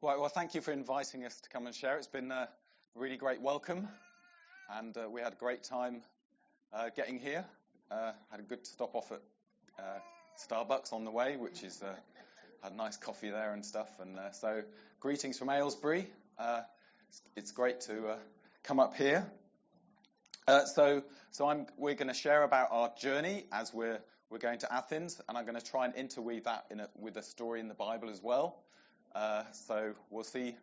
Well, thank you for inviting us to come and share. It's been a really great welcome, and we had a great time getting here. Had a good stop off at Starbucks on the way, which is had nice coffee there and stuff. And so, greetings from Aylesbury. It's great to come up here. We're going to share about our journey as we're going to Athens, and I'm going to try and interweave that with a story in the Bible as well. So we'll see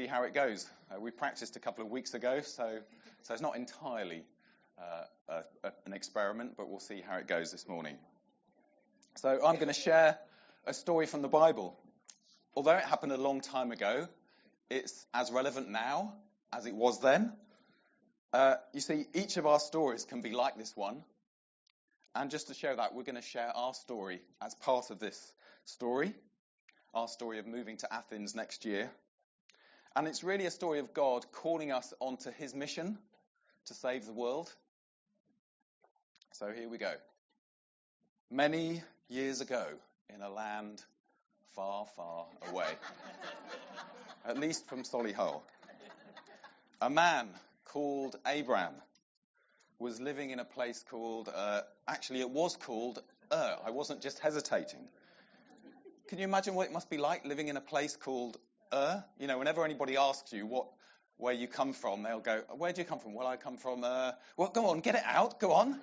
how it goes. We practiced a couple of weeks ago, so it's not entirely an experiment, but we'll see how it goes this morning. So I'm going to share a story from the Bible. Although it happened a long time ago, it's as relevant now as it was then. You see, each of our stories can be like this one. And just to show that, we're going to share our story as part of this story. Our story of moving to Athens next year. And it's really a story of God calling us onto his mission to save the world. So here we go. Many years ago, in a land far, far away, at least from Solihull, a man called Abraham was living in a place called, it was called I wasn't just hesitating. Can you imagine what it must be like living in a place called You know, whenever anybody asks you where you come from, they'll go, "Where do you come from?" "Well, I come from Well, go on, get it out, go on."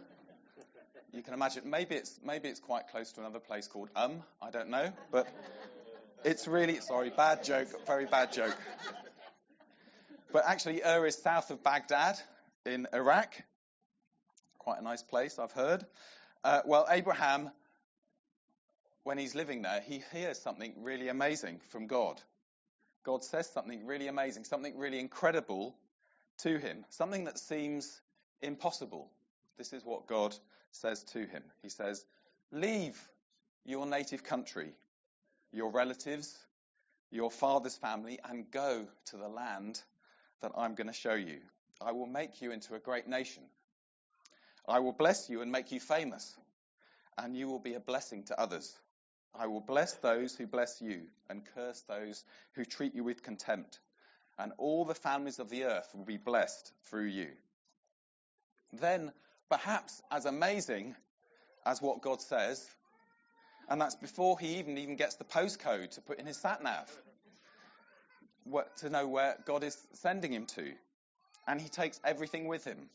You can imagine, maybe it's quite close to another place called I don't know, but it's really, sorry, bad joke, very bad joke. But actually, is south of Baghdad in Iraq. Quite a nice place, I've heard. Abraham, when he's living there, he hears something really amazing from God. God says something really amazing, something really incredible to him, something that seems impossible. This is what God says to him. He says, "Leave your native country, your relatives, your father's family, and go to the land that I'm going to show you. I will make you into a great nation. I will bless you and make you famous, and you will be a blessing to others. I will bless those who bless you and curse those who treat you with contempt. And all the families of the earth will be blessed through you." Then, perhaps as amazing as what God says, and that's before he even gets the postcode to put in his sat-nav, to know where God is sending him to. And he takes everything with him.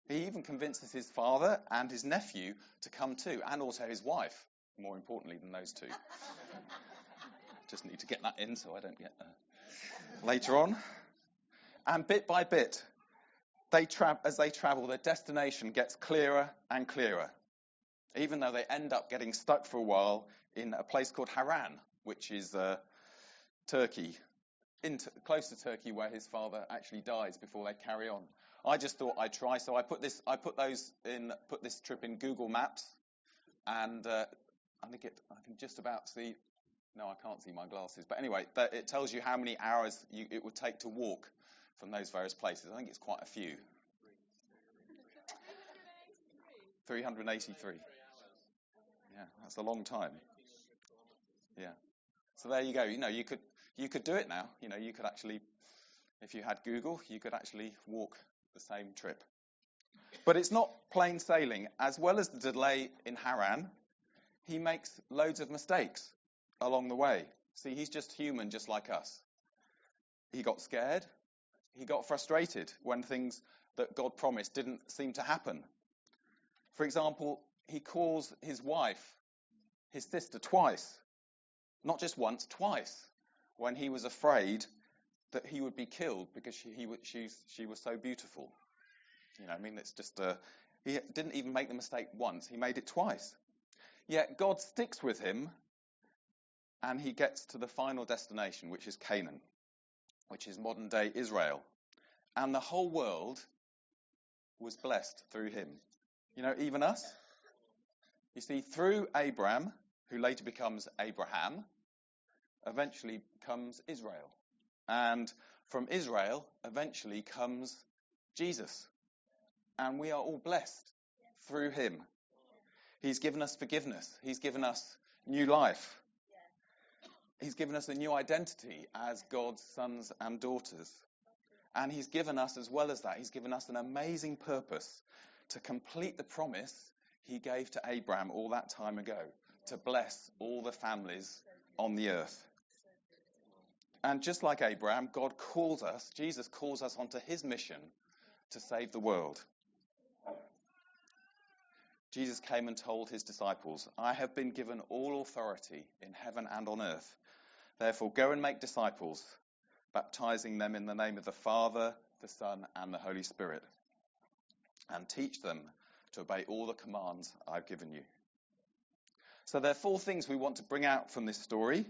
He even convinces his father and his nephew to come too, and also his wife. More importantly than those two. Just need to get that in so I don't get later on. And bit by bit, as they travel, their destination gets clearer and clearer. Even though they end up getting stuck for a while in a place called Haran, which is Turkey, close to Turkey, where his father actually dies before they carry on. I just thought I'd try, so I put this trip in Google Maps, and I can just about see. No, I can't see my glasses. But anyway, it tells you how many hours it would take to walk from those various places. I think it's quite a few. 383. Yeah, that's a long time. Yeah. So there you go. You know, you could do it now. You know, you could actually, if you had Google, you could actually walk the same trip. But it's not plain sailing. As well as the delay in Haran, he makes loads of mistakes along the way. See, he's just human, just like us. He got scared. He got frustrated when things that God promised didn't seem to happen. For example, he calls his wife, his sister, twice. Not just once, twice. When he was afraid that he would be killed because she was so beautiful. You know, I mean, it's just, he didn't even make the mistake once. He made it twice. Yet God sticks with him, and he gets to the final destination, which is Canaan, which is modern-day Israel. And the whole world was blessed through him. You know, even us. You see, through Abraham, who later becomes Abraham, eventually comes Israel. And from Israel, eventually comes Jesus. And we are all blessed through him. He's given us forgiveness. He's given us new life. He's given us a new identity as God's sons and daughters. And he's given us, as well as that, he's given us an amazing purpose to complete the promise he gave to Abraham all that time ago, to bless all the families on the earth. And just like Abraham, God calls us, Jesus calls us onto his mission to save the world. Jesus came and told his disciples, I have been given all authority in heaven and on earth. Therefore, go and make disciples, baptizing them in the name of the Father, the Son, and the Holy Spirit, and teach them to obey all the commands I've given you. So there are 4 things we want to bring out from this story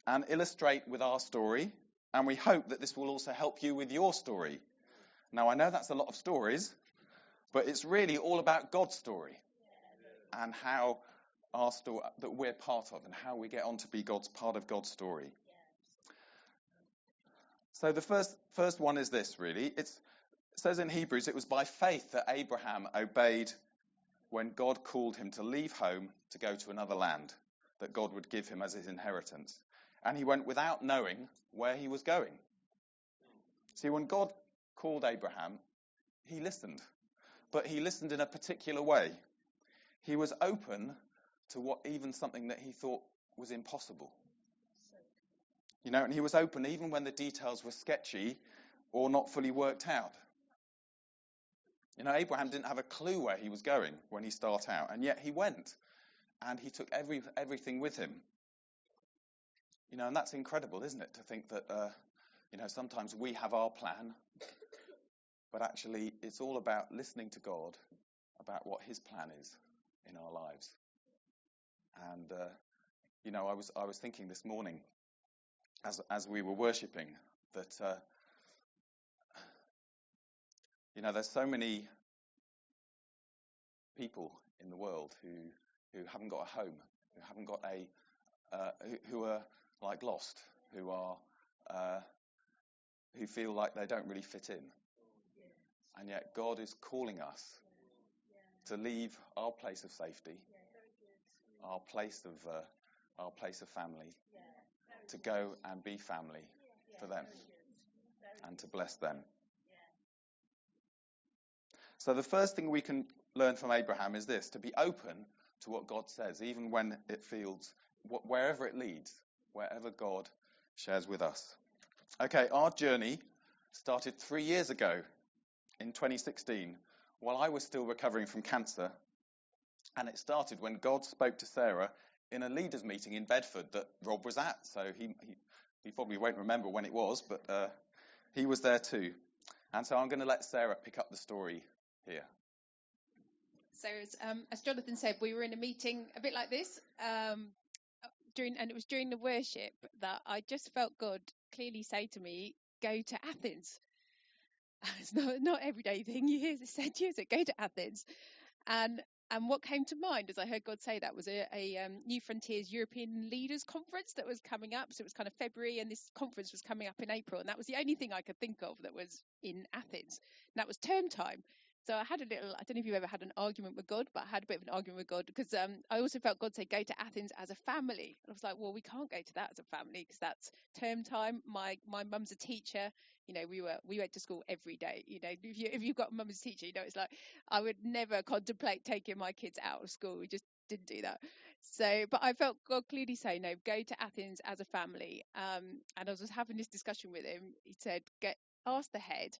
and illustrate with our story, and we hope that this will also help you with your story. Now, I know that's a lot of stories, but it's really all about God's story and how our story that we're part of and how we get on to be part of God's story. So the first one is this, really. It says in Hebrews, it was by faith that Abraham obeyed when God called him to leave home to go to another land that God would give him as his inheritance. And he went without knowing where he was going. See, when God called Abraham, he listened. But he listened in a particular way. He was open to even something that he thought was impossible. And he was open even when the details were sketchy or not fully worked out. Abraham didn't have a clue where he was going when he started out, and yet he went, and he took everything with him. And that's incredible, isn't it, to think that, sometimes we have our plan, but actually it's all about listening to God about what his plan is in our lives. And, I was thinking this morning, as we were worshipping, that there's so many people in the world who haven't got a home, who haven't got who are like lost, who feel like they don't really fit in, and yet God is calling us to leave our place of safety, our place of family, to go and be family for them and to bless them. So the first thing we can learn from Abraham is this: to be open to what God says, even when it feels, wherever it leads, wherever God shares with us. Okay, our journey started 3 years ago in 2016, while I was still recovering from cancer. And it started when God spoke to Sarah in a leaders' meeting in Bedford that Rob was at. So he probably won't remember when it was, but he was there too. And so I'm going to let Sarah pick up the story here. So as Jonathan said, we were in a meeting a bit like this, and it was during the worship that I just felt God clearly say to me, go to Athens. It's not everyday thing you hear said to you, so go to Athens. And what came to mind as I heard God say that was a New Frontiers European Leaders Conference that was coming up. So it was kind of February, and this conference was coming up in April. And that was the only thing I could think of that was in Athens. And that was term time. So I had I don't know if you ever had an argument with God, but I had a bit of an argument with God because I also felt God say, go to Athens as a family. And I was like, well, we can't go to that as a family because that's term time. My mum's a teacher. We went to school every day. If you've got a mum as a teacher, it's like I would never contemplate taking my kids out of school. We just didn't do that. So, but I felt God clearly say, no, go to Athens as a family. And I was just having this discussion with him. He said, ask the head,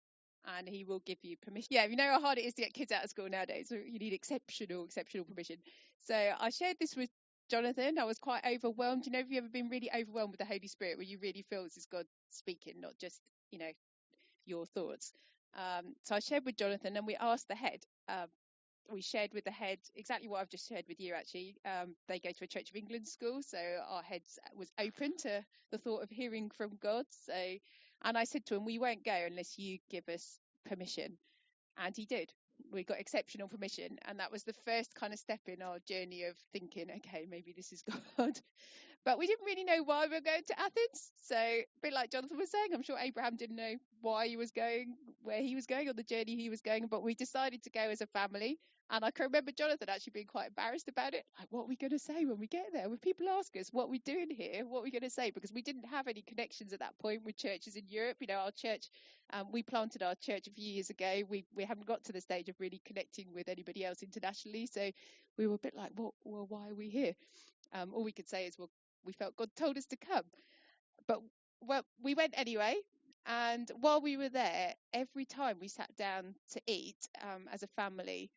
and he will give you permission. Yeah, you know how hard it is to get kids out of school nowadays. So you need exceptional permission. So I shared this with Jonathan. I was quite overwhelmed. Have you ever been really overwhelmed with the Holy Spirit, where you really feel this is God speaking, not just, your thoughts? So I shared with Jonathan, and we asked the head. We shared with the head exactly what I've just shared with you, actually. They go to a Church of England school, so our head was open to the thought of hearing from God. And I said to him, we won't go unless you give us permission. And he did. We got exceptional permission. And that was the first kind of step in our journey of thinking, okay, maybe this is God. But we didn't really know why we were going to Athens. So a bit like Jonathan was saying, I'm sure Abraham didn't know why he was going, where he was going, on the journey he was going. But we decided to go as a family. And I can remember Jonathan actually being quite embarrassed about it. Like, what are we going to say when we get there? When people ask us, what are we doing here? What are we going to say? Because we didn't have any connections at that point with churches in Europe. You know, our church, we planted our church a few years ago. We haven't got to the stage of really connecting with anybody else internationally. So we were a bit like, well, why are we here? All we could say is, well, we felt God told us to come. But well, we went anyway. And while we were there, every time we sat down to eat as a family,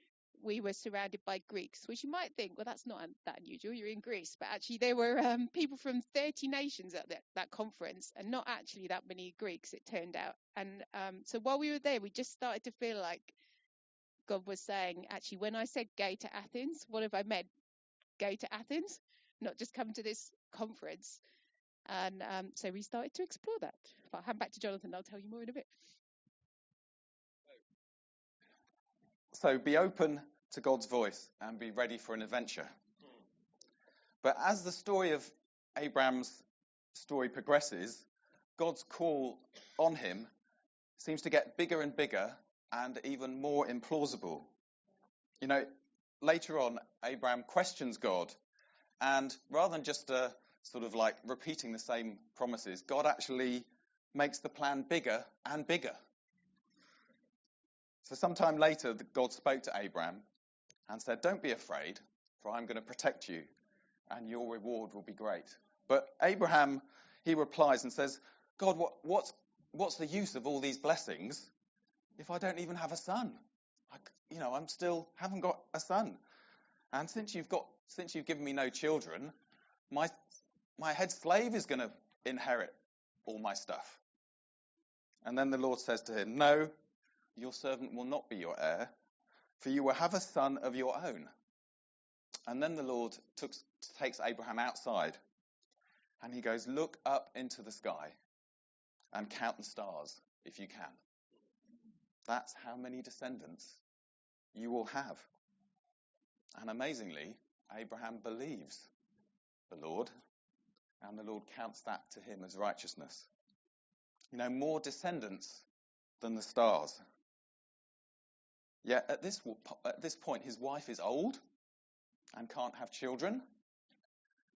we were surrounded by Greeks, which you might think, well, that's not that unusual. You're in Greece. But actually, there were people from 30 nations at that conference, and not actually that many Greeks, it turned out. And so while we were there, we just started to feel like God was saying, actually, when I said go to Athens, what have I meant? Go to Athens, not just come to this conference. And so we started to explore that. I'll hand back to Jonathan. I'll tell you more in a bit. So be open to God's voice and be ready for an adventure. But as the story of Abraham's story progresses, God's call on him seems to get bigger and bigger and even more implausible. You know, later on, Abraham questions God, and rather than just sort of like repeating the same promises, God actually makes the plan bigger and bigger. So sometime later, God spoke to Abraham and said, "Don't be afraid, for I'm going to protect you, and your reward will be great." But Abraham, he replies and says, "God, what's the use of all these blessings if I don't even have a son? I'm still haven't got a son. And since you've given me no children, my head slave is going to inherit all my stuff." And then the Lord says to him, "No, your servant will not be your heir, for you will have a son of your own." And then the Lord takes Abraham outside, and he goes, "Look up into the sky and count the stars if you can. That's how many descendants you will have." And amazingly, Abraham believes the Lord, and the Lord counts that to him as righteousness. You know, more descendants than the stars. Yet at this point, his wife is old and can't have children.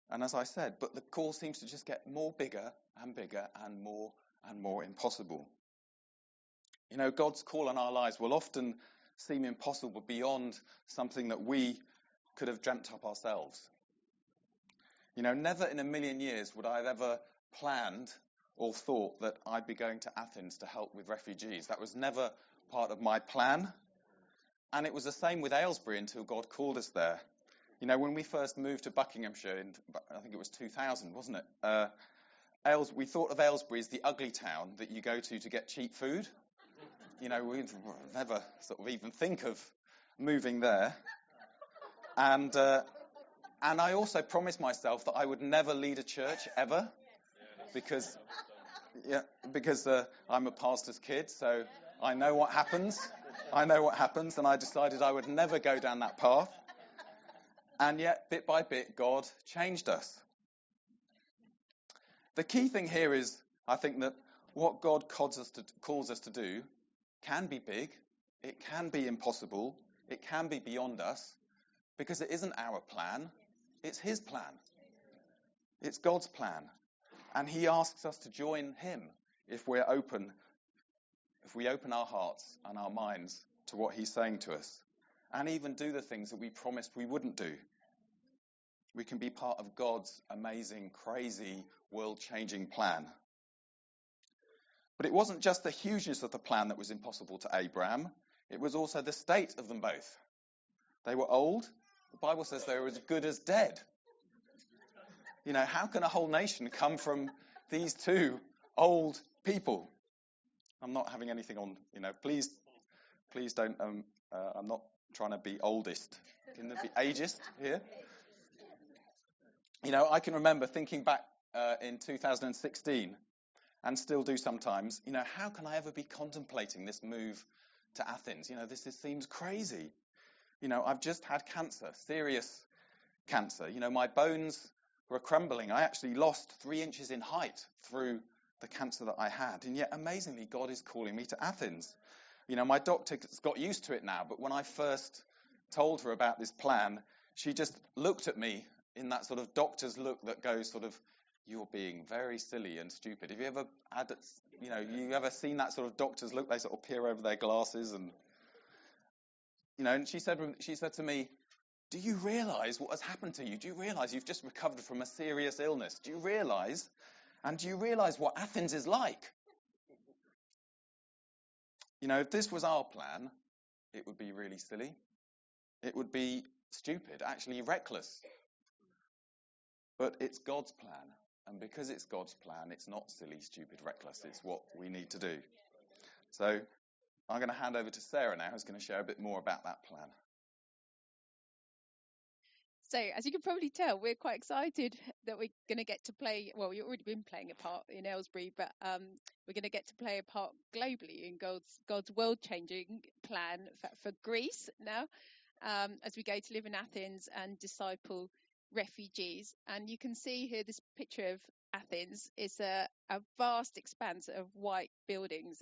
And as I said, but the call seems to just get bigger and bigger and more impossible. You know, God's call on our lives will often seem impossible beyond something that we could have dreamt up ourselves. You know, never in a million years would I have ever planned or thought that I'd be going to Athens to help with refugees. That was never part of my plan. And it was the same with Aylesbury until God called us there. You know, when we first moved to Buckinghamshire, I think it was 2000, wasn't it? We thought of Aylesbury as the ugly town that you go to get cheap food. You know, we'd never sort of even think of moving there. And I also promised myself that I would never lead a church ever, because I'm a pastor's kid, so I know what happens. And I decided I would never go down that path. And yet, bit by bit, God changed us. The key thing here is, I think, that what God calls us to do can be big, it can be impossible, it can be beyond us, because it isn't our plan, it's his plan. It's God's plan. And he asks us to join him if we open our hearts and our minds to what he's saying to us, and even do the things that we promised we wouldn't do. We can be part of God's amazing, crazy, world-changing plan. But it wasn't just the hugeness of the plan that was impossible to Abraham, it was also the state of them both. They were old. The Bible says they were as good as dead. You know, how can a whole nation come from these two old people? I'm not having anything on, please don't, I'm not trying to be oldest. Can there be ageist here? You know, I can remember thinking back in 2016, and still do sometimes, how can I ever be contemplating this move to Athens? This seems crazy. I've just had cancer, serious cancer. My bones were crumbling. I actually lost 3 inches in height through the cancer that I had. And yet, amazingly, God is calling me to Athens. You know, my doctor's got used to it now, but when I first told her about this plan, she just looked at me in that sort of doctor's look that goes sort of, you're being very silly and stupid. Have you ever had, you ever seen that sort of doctor's look? They sort of peer over their glasses and, and she said to me, do you realize what has happened to you? Do you realize you've just recovered from a serious illness? Do you realize what Athens is like? If this was our plan, it would be really silly. It would be stupid, actually reckless. But it's God's plan. And because it's God's plan, it's not silly, stupid, reckless. It's what we need to do. So I'm going to hand over to Sarah now, who's going to share a bit more about that plan. So, as you can probably tell, we're quite excited that we're going to get to play. Well, we've already been playing a part in Aylesbury, but we're going to get to play a part globally in God's world-changing plan for Greece now, as we go to live in Athens and disciple refugees. And you can see here this picture of Athens. It's a vast expanse of white buildings,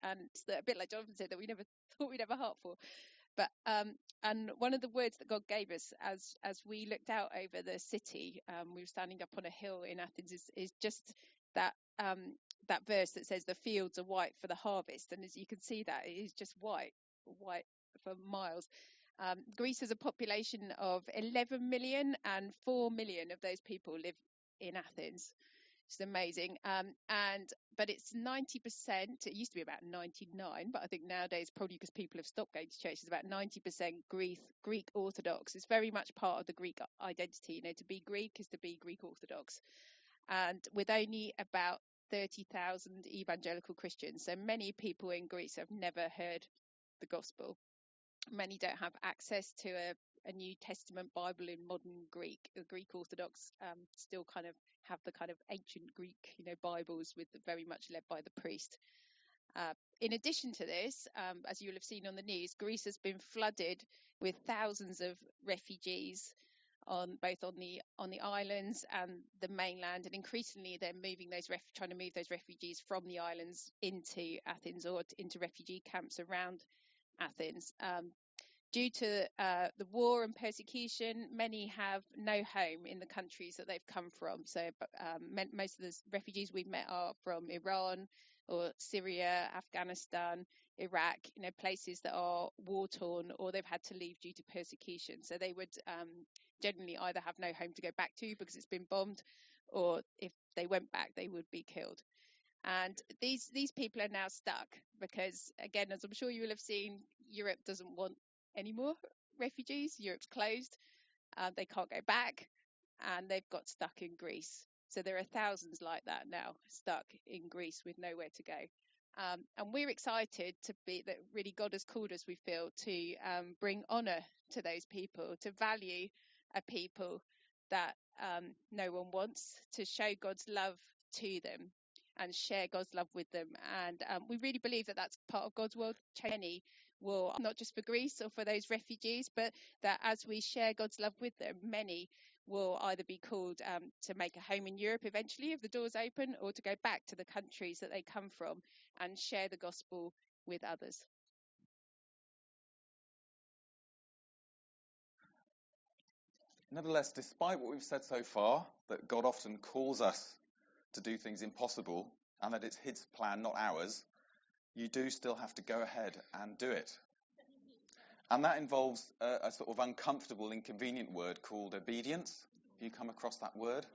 and it's a bit like Jonathan said that we never thought we'd have a heart for. But and one of the words that God gave us as we looked out over the city, we were standing up on a hill in Athens, is just that verse that says the fields are white for the harvest. And as you can see, that it is just white for miles. Greece has a population of 11 million, and 4 million of those people live in Athens. It's amazing. But it's 90%. It used to be about 99, but I think nowadays, probably because people have stopped going to church, it's about 90% Greek Orthodox. It's very much part of the Greek identity. To be Greek is to be Greek Orthodox. And with only about 30,000 evangelical Christians, so many people in Greece have never heard the gospel. Many don't have access to a New Testament Bible in modern Greek. The Greek Orthodox still kind of have the kind of ancient Greek, Bibles with very much led by the priest. In addition to this, as you will have seen on the news, Greece has been flooded with thousands of refugees on the islands and the mainland, and increasingly they're trying to move those refugees from the islands into Athens or into refugee camps around Athens. Due to the war and persecution, many have no home in the countries that they've come from. So most of the refugees we've met are from Iran or Syria, Afghanistan, Iraq, places that are war-torn, or they've had to leave due to persecution. So they would generally either have no home to go back to because it's been bombed, or if they went back, they would be killed. And these people are now stuck because, again, as I'm sure you will have seen, Europe doesn't want any more refugees. Europe's closed. They can't go back, and they've got stuck in Greece. So there are thousands like that now stuck in Greece with nowhere to go. And we're excited to be that really God has called us, we feel, to bring honour to those people, to value a people that no one wants, to show God's love to them and share God's love with them. And we really believe that that's part of God's world. Many will, not just for Greece or for those refugees, but that as we share God's love with them, many will either be called to make a home in Europe eventually if the doors open, or to go back to the countries that they come from and share the gospel with others. Nevertheless, despite what we've said so far, that God often calls us to do things impossible and that it's his plan, not ours, you do still have to go ahead and do it. And that involves a sort of uncomfortable, inconvenient word called obedience. Have you come across that word?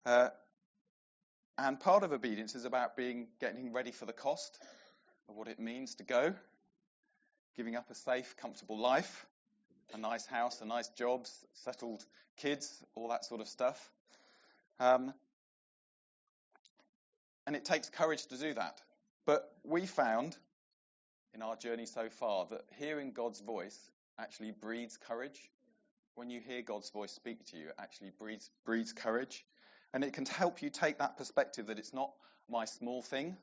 And part of obedience is about getting ready for the cost of what it means to go, giving up a safe, comfortable life, a nice house, a nice job, settled kids, all that sort of stuff. And it takes courage to do that. But we found in our journey so far that hearing God's voice actually breeds courage. When you hear God's voice speak to you, it actually breeds courage. And it can help you take that perspective that it's not my small thing.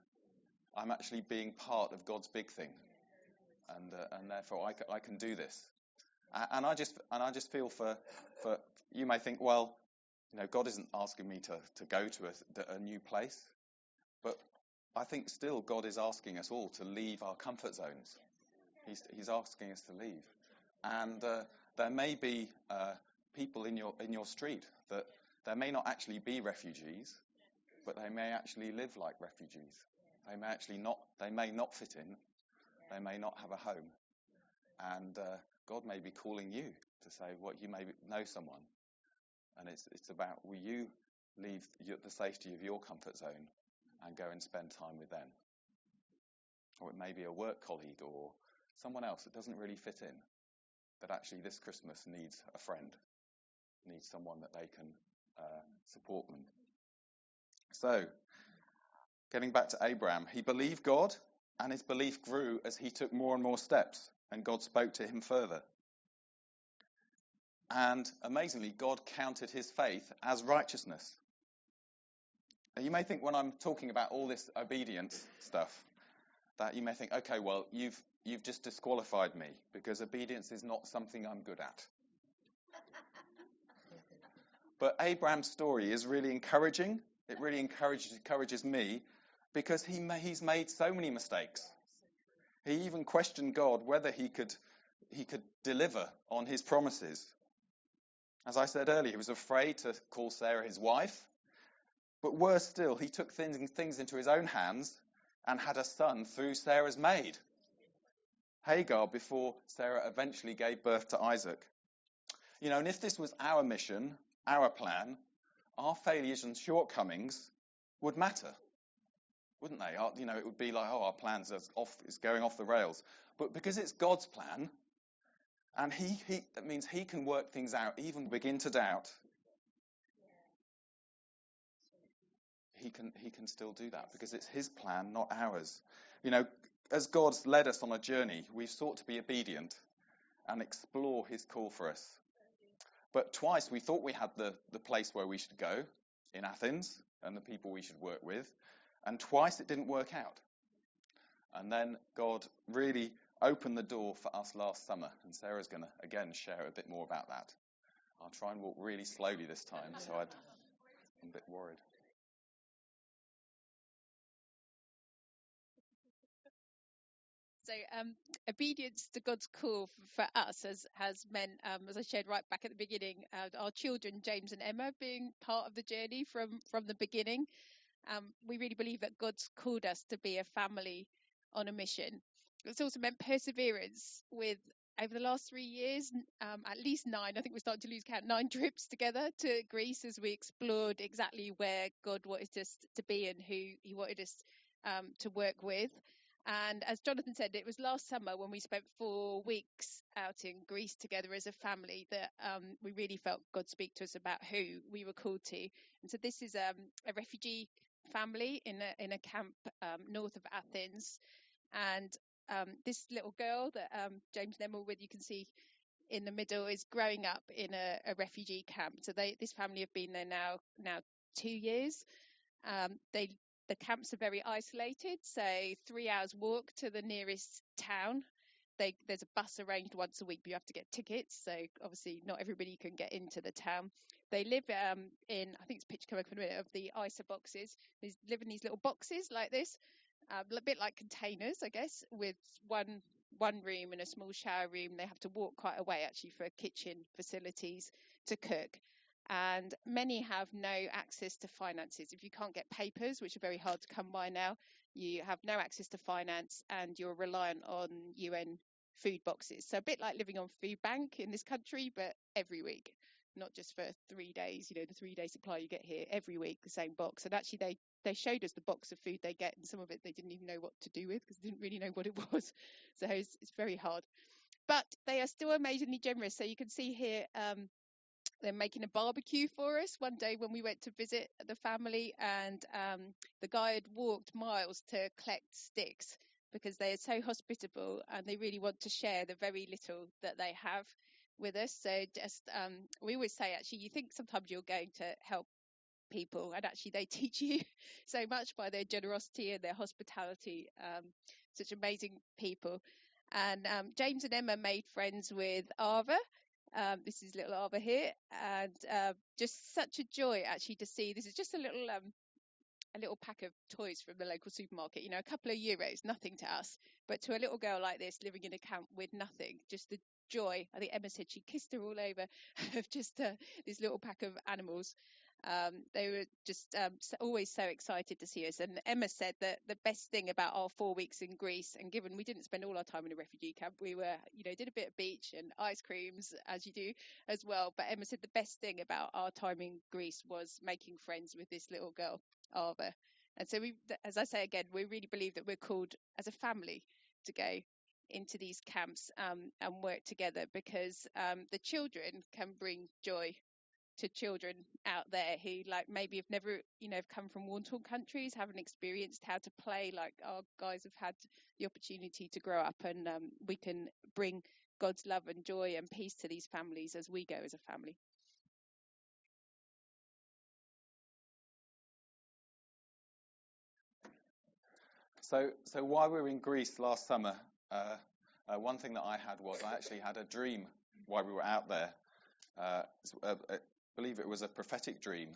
I'm actually being part of God's big thing. And therefore I can do this. And I just feel for you may think, well, God isn't asking me to go to a new place, but I think still God is asking us all to leave our comfort zones. He's asking us to leave. And there may be people in your street that there may not actually be refugees, but they may actually live like refugees. They may not fit in. They may not have a home. And God may be calling you to say, you may know someone. And it's about, will you leave the safety of your comfort zone and go and spend time with them? Or it may be a work colleague or someone else that doesn't really fit in, that actually this Christmas needs a friend, needs someone that they can support them. So, getting back to Abraham, he believed God, and his belief grew as he took more and more steps, and God spoke to him further. And amazingly, God counted his faith as righteousness. Now, you may think when I'm talking about all this obedience stuff, that you may think, okay, well, you've just disqualified me because obedience is not something I'm good at. But Abraham's story is really encouraging. It really encourages me because he's made so many mistakes. He even questioned God whether he could deliver on his promises. As I said earlier, he was afraid to call Sarah his wife. But worse still, he took things into his own hands and had a son through Sarah's maid, Hagar, before Sarah eventually gave birth to Isaac. And if this was our mission, our plan, our failures and shortcomings would matter, wouldn't they? It would be like, our plans is going off the rails. But because it's God's plan, and that means he can work things out, even begin to doubt. He can still do that because it's his plan, not ours. As God's led us on a journey, we've sought to be obedient and explore his call for us. But twice we thought we had the place where we should go in Athens and the people we should work with, and twice it didn't work out. And then God really opened the door for us last summer, and Sarah's going to again share a bit more about that. I'll try and walk really slowly this time, so I'm a bit worried. So obedience to God's call for us has meant, as I shared right back at the beginning, our children, James and Emma, being part of the journey from the beginning. We really believe that God's called us to be a family on a mission. It's also meant perseverance with, over the last 3 years, at least 9, I think we're starting to lose count, 9 trips together to Greece as we explored exactly where God wanted us to be and who he wanted us to work with. And as Jonathan said, it was last summer when we spent 4 weeks out in Greece together as a family that we really felt God speak to us about who we were called to. And so this is a refugee family in a camp north of Athens. And this little girl that James and Emma with, you can see in the middle, is growing up in a refugee camp. So this family have been there now 2 years. The camps are very isolated, so 3 hours walk to the nearest town. There's a bus arranged once a week, but you have to get tickets, so obviously not everybody can get into the town. They live in, I think it's picture coming up in a minute, of the ISA boxes. They live in these little boxes like this, a bit like containers, I guess, with one room and a small shower room. They have to walk quite a way actually for kitchen facilities to cook. And many have no access to finances. If you can't get papers, which are very hard to come by now, you have no access to finance and you're reliant on UN food boxes. So a bit like living on food bank in this country, but every week, not just for 3 days, the 3-day supply you get here, every week, the same box. And actually they showed us the box of food they get, and some of it they didn't even know what to do with because they didn't really know what it was. So it's very hard. But they are still amazingly generous. So you can see here, they're making a barbecue for us one day when we went to visit the family, and the guy had walked miles to collect sticks because they are so hospitable and they really want to share the very little that they have with us. So just we always say, actually, you think sometimes you're going to help people, and actually they teach you so much by their generosity and their hospitality. Such amazing people. And James and Emma made friends with Ava, This is little Arva here, and just such a joy actually to see. This is just a little pack of toys from the local supermarket, a couple of euros, nothing to us, but to a little girl like this living in a camp with nothing, just the joy. I think Emma said she kissed her all over of just this little pack of animals. They were just always so excited to see us. And Emma said that the best thing about our 4 weeks in Greece, and given we didn't spend all our time in a refugee camp, we were, did a bit of beach and ice creams as you do as well. But Emma said the best thing about our time in Greece was making friends with this little girl, Arva. And so as I say again, we really believe that we're called as a family to go into these camps and work together, because the children can bring joy to children out there who maybe have never have come from war-torn countries, haven't experienced how to play like our guys have had the opportunity to grow up, and we can bring God's love and joy and peace to these families as we go as a family. So while we were in Greece last summer, one thing that I actually had a dream while we were out there. I believe it was a prophetic dream.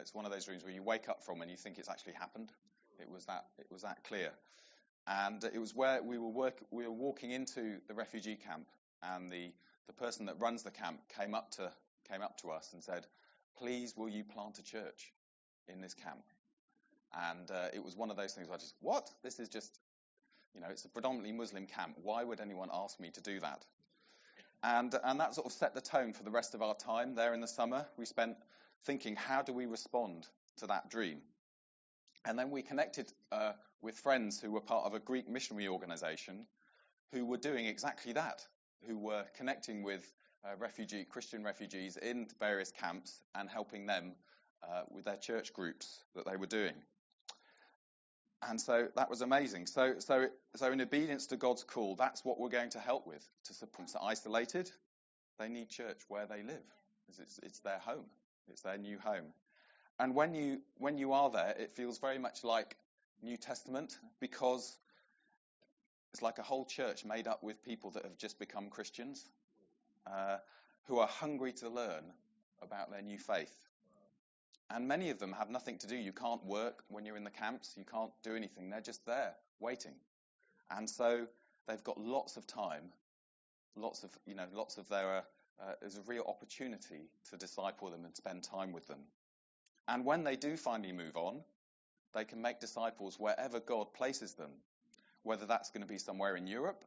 It's one of those dreams where you wake up from and you think it's actually happened. It was that clear, and it was where we were walking into the refugee camp, and the person that runs the camp came up to us and said, "Please, will you plant a church in this camp?" And it was one of those things where I just, what? This is just, it's a predominantly Muslim camp. Why would anyone ask me to do that? And that sort of set the tone for the rest of our time there in the summer. We spent thinking, how do we respond to that dream? And then we connected with friends who were part of a Greek missionary organization who were doing exactly that, who were connecting with Christian refugees in various camps and helping them with their church groups that they were doing. And so that was amazing. So in obedience to God's call, that's what we're going to help with, to support the isolated. They need church where they live. It's their home. It's their new home. And when you are there, it feels very much like New Testament, because it's like a whole church made up with people that have just become Christians, who are hungry to learn about their new faith. And many of them have nothing to do. You can't work when you're in the camps. You can't do anything. They're just there waiting. And so they've got lots of time, lots of their, there's a real opportunity to disciple them and spend time with them. And when they do finally move on, they can make disciples wherever God places them, whether that's going to be somewhere in Europe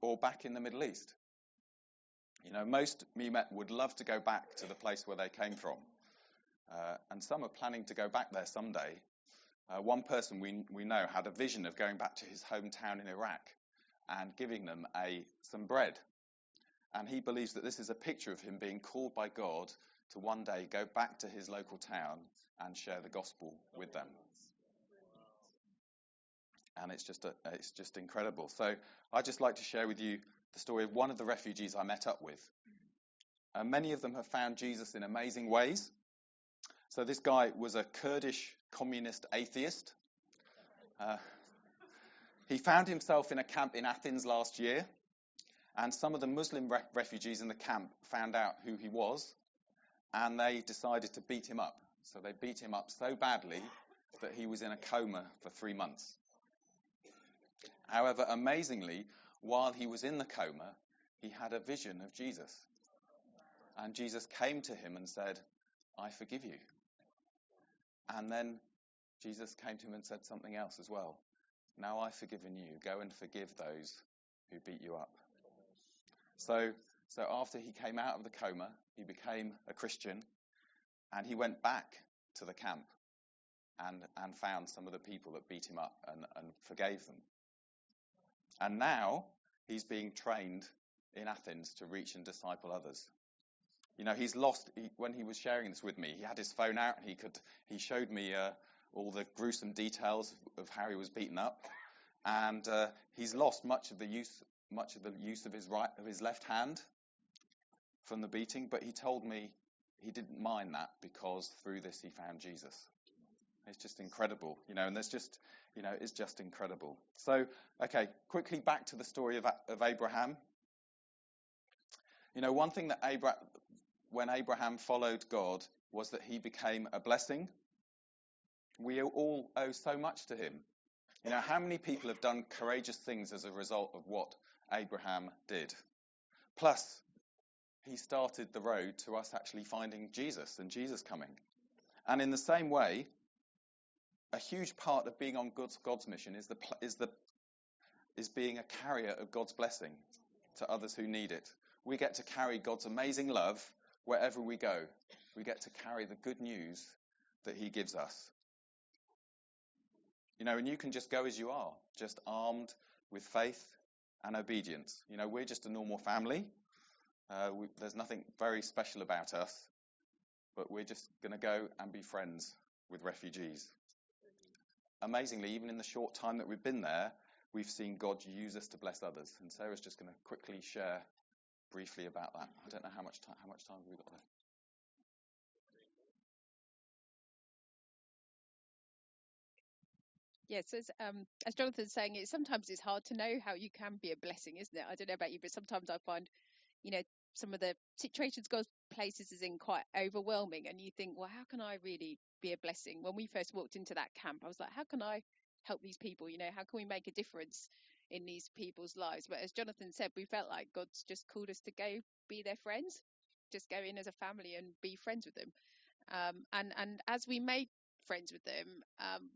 or back in the Middle East. Most MEMET would love to go back to the place where they came from. And some are planning to go back there someday. One person we know had a vision of going back to his hometown in Iraq and giving them some bread. And he believes that this is a picture of him being called by God to one day go back to his local town and share the gospel with them. And it's just incredible. So I'd just like to share with you the story of one of the refugees I met up with. Many of them have found Jesus in amazing ways. So this guy was a Kurdish communist atheist. He found himself in a camp in Athens last year, and some of the Muslim refugees in the camp found out who he was, and they decided to beat him up. So they beat him up so badly that he was in a coma for 3 months. However, amazingly, while he was in the coma, he had a vision of Jesus. And Jesus came to him and said, "I forgive you." And then Jesus came to him and said something else as well. "Now I've forgiven you. Go and forgive those who beat you up." So after he came out of the coma, he became a Christian, and he went back to the camp and found some of the people that beat him up and forgave them. And now he's being trained in Athens to reach and disciple others. He's lost. When he was sharing this with me, he had his phone out and he showed me all the gruesome details of how he was beaten up, and he's lost much of the use of his left hand from the beating. But he told me he didn't mind that, because through this he found Jesus. It's just incredible, and there's just, it's just incredible. So, okay, quickly back to the story of Abraham. You know, one thing that when Abraham followed God was that he became a blessing. We all owe so much to him. You know, how many people have done courageous things as a result of what Abraham did? Plus, he started the road to us actually finding Jesus and Jesus coming. And in the same way, a huge part of being on God's mission is being a carrier of God's blessing to others who need it. We get to carry God's amazing love wherever we go. We get to carry the good news that he gives us. You know, and you can just go as you are, just armed with faith and obedience. You know, we're just a normal family. There's nothing very special about us, but we're just going to go and be friends with refugees. Amazingly, even in the short time that we've been there, we've seen God use us to bless others. And Sarah's just going to quickly share briefly about that. I don't know how much time have we got left. Yeah, so as Jonathan's saying, sometimes it's hard to know how you can be a blessing, isn't it? I don't know about you, but sometimes I find, you know, some of the situations God places us in quite overwhelming, and you think, well, how can I really be a blessing? When we first walked into that camp, I was like, how can I help these people? You know, how can we make a difference in these people's lives? But as Jonathan said, we felt like God's just called us to go be their friends, just go in as a family and be friends with them. And as we made friends with them,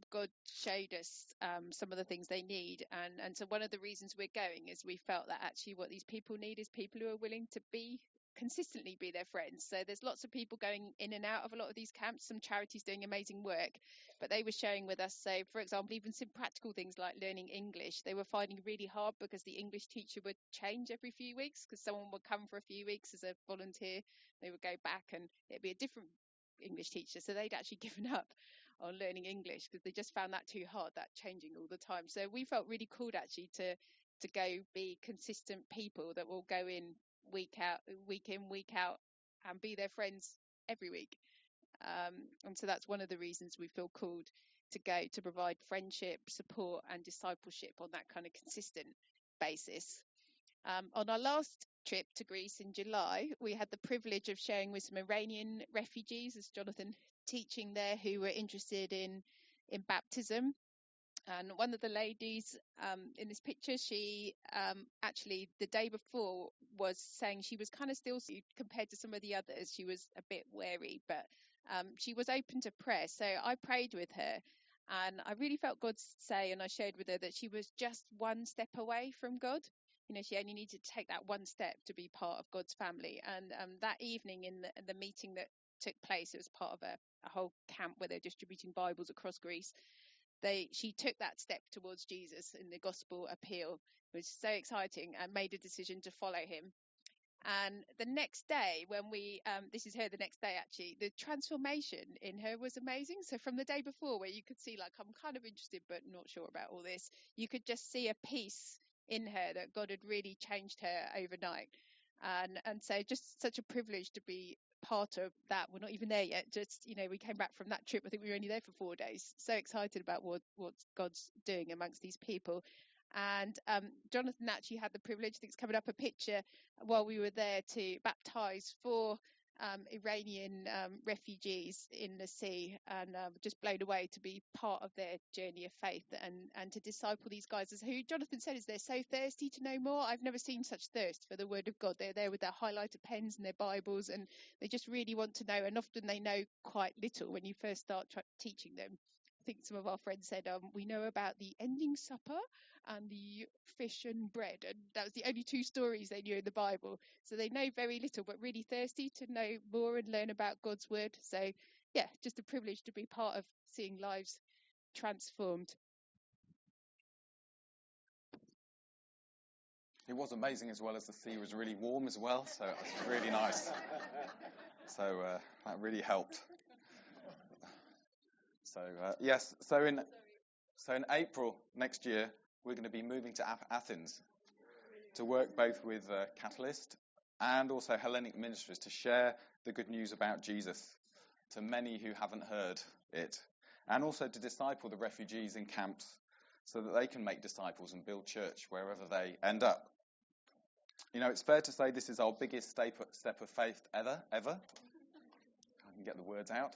God showed us some of the things they need, and so one of the reasons we're going is we felt that actually what these people need is people who are willing to consistently be their friends. So there's lots of people going in and out of a lot of these camps, some charities doing amazing work, but they were sharing with us, so for example, even some practical things like learning English, they were finding really hard because the English teacher would change every few weeks, because someone would come for a few weeks as a volunteer, they would go back and it'd be a different English teacher, so they'd actually given up on learning English because they just found that too hard, that changing all the time. So we felt really called actually to go be consistent people that will go in week in week out and be their friends every week, and so that's one of the reasons we feel called to go to provide friendship, support and discipleship on that kind of consistent basis. On our last trip to Greece in July, we had the privilege of sharing with some Iranian refugees, as Jonathan teaching there, who were interested in baptism. And one of the ladies in this picture, she actually the day before was saying she was kind of still, compared to some of the others, she was a bit wary, but she was open to prayer. So I prayed with her, and I really felt God say, and I shared with her that she was just one step away from God. You know, she only needed to take that one step to be part of God's family. And that evening in the meeting that took place, it was part of a whole camp where they're distributing Bibles across Greece. She took that step towards Jesus in the gospel appeal. It was so exciting, and made a decision to follow him. And the next day, when this is her the next day actually, the transformation in her was amazing. So from the day before, where you could see like, I'm kind of interested but not sure about all this, you could just see a peace in her that God had really changed her overnight. And so just such a privilege to be part of that. We're not even there yet, just, you know, we came back from that trip, I think we were only there for 4 days, so excited about what God's doing amongst these people. And Jonathan actually had the privilege, I think it's coming up a picture, while we were there, to baptize 4 Iranian refugees in the sea, and just blown away to be part of their journey of faith and to disciple these guys, as who Jonathan said is they're so thirsty to know more. I've never seen such thirst for the word of God. They're there with their highlighter pens and their Bibles, and they just really want to know, and often they know quite little when you first start teaching them. I think some of our friends said, we know about the ending supper and the fish and bread, and that was the only 2 stories they knew in the Bible. So they know very little, but really thirsty to know more and learn about God's word. So yeah, just a privilege to be part of seeing lives transformed. It was amazing, as well as the sea was really warm as well, so it was really nice. So that really helped. So yes, so in April next year, we're going to be moving to Athens to work both with Catalyst and also Hellenic Ministries to share the good news about Jesus to many who haven't heard it, and also to disciple the refugees in camps so that they can make disciples and build church wherever they end up. It's fair to say this is our biggest step of faith ever. I can get the words out.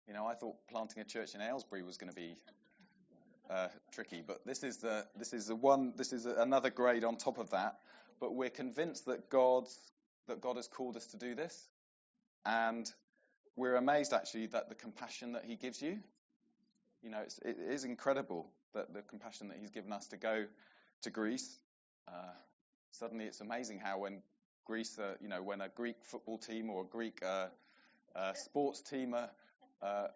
I thought planting a church in Aylesbury was going to be tricky, but this is another grade on top of that. But we're convinced that God has called us to do this, and we're amazed actually that the compassion that He gives you. It is incredible that the compassion that He's given us to go to Greece. Suddenly, it's amazing how when Greece, when a Greek football team or a Greek sports team, I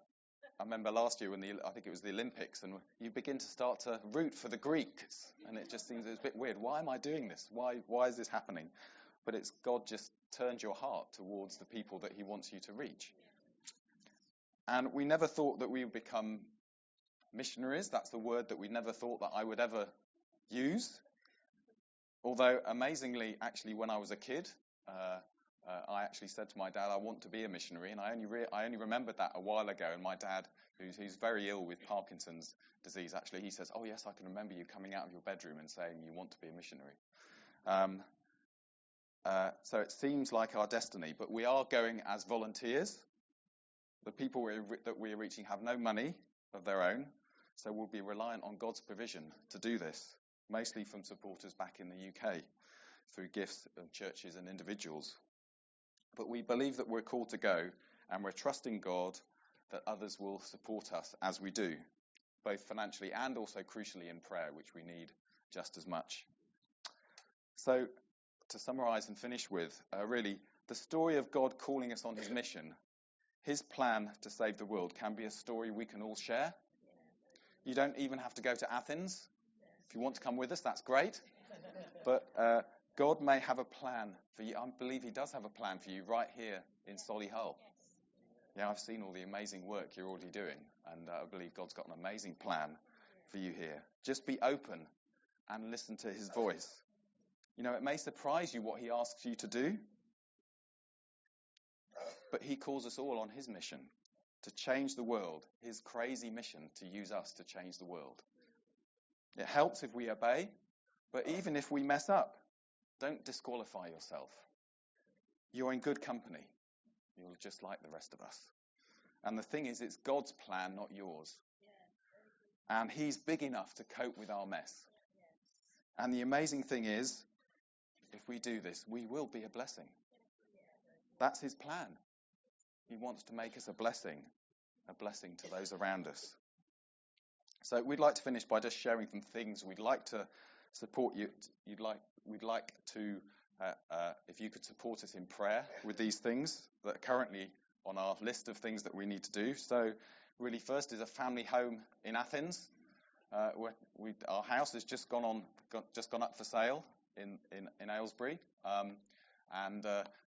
remember last year when I think it was the Olympics, and you begin to start to root for the Greeks, and it just seems a bit weird. Why am I doing this? Why is this happening? But it's God just turned your heart towards the people that He wants you to reach. And we never thought that we would become missionaries. That's the word that we never thought that I would ever use. Although, amazingly, actually, when I was a kid, I actually said to my dad, I want to be a missionary. And I only remembered that a while ago. And my dad, who's very ill with Parkinson's disease, actually, he says, oh, yes, I can remember you coming out of your bedroom and saying you want to be a missionary. So it seems like our destiny. But we are going as volunteers. The people that we're reaching have no money of their own. So we'll be reliant on God's provision to do this, mostly from supporters back in the UK, through gifts of churches and individuals. But we believe that we're called to go, and we're trusting God that others will support us as we do, both financially and also crucially in prayer, which we need just as much. So to summarise and finish with, really, the story of God calling us on His mission, His plan to save the world, can be a story we can all share. You don't even have to go to Athens. If you want to come with us, that's great. But God may have a plan for you. I believe He does have a plan for you right here in Solihull. Yeah, I've seen all the amazing work you're already doing, and I believe God's got an amazing plan for you here. Just be open and listen to His voice. It may surprise you what He asks you to do, but He calls us all on His mission to change the world, His crazy mission to use us to change the world. It helps if we obey, but even if we mess up, don't disqualify yourself. You're in good company. You're just like the rest of us. And the thing is, it's God's plan, not yours. And He's big enough to cope with our mess. And the amazing thing is, if we do this, we will be a blessing. That's His plan. He wants to make us a blessing to those around us. So we'd like to finish by just sharing some things we'd like to support you. We'd like to, if you could support us in prayer with these things that are currently on our list of things that we need to do. So really first is a family home in Athens. Our house has just gone up for sale in Aylesbury. And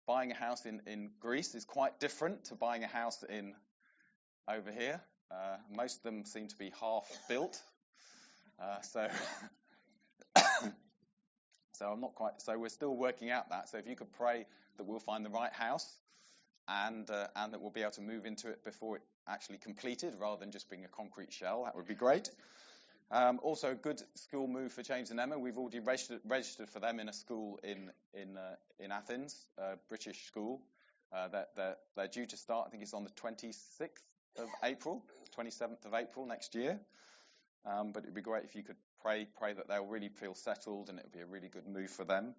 buying a house in Greece is quite different to buying a house over here. Most of them seem to be half built. So I'm not quite. So we're still working out that. So if you could pray that we'll find the right house, and that we'll be able to move into it before it actually completed, rather than just being a concrete shell, that would be great. Also, a good school move for James and Emma. We've already registered for them in a school in Athens, a British school. They're due to start. I think it's on the 26th of April, 27th of April next year. But it'd be great if you could pray that they'll really feel settled, and it'll be a really good move for them.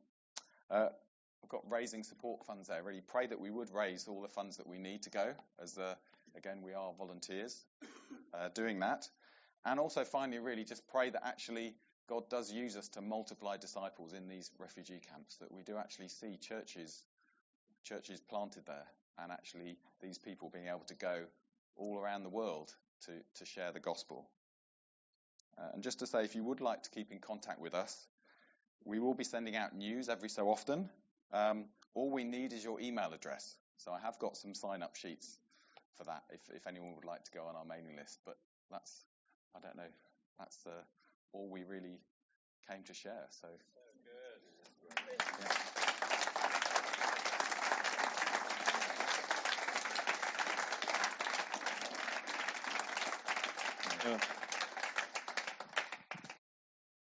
We've got raising support funds there. Really pray that we would raise all the funds that we need to go, as again we are volunteers doing that. And also finally, really just pray that actually God does use us to multiply disciples in these refugee camps, that we do actually see churches planted there, and actually these people being able to go all around the world to share the gospel. And just to say, if you would like to keep in contact with us, we will be sending out news every so often. All we need is your email address. So I have got some sign-up sheets for that, if anyone would like to go on our mailing list. But that's all we really came to share. So good. Yeah.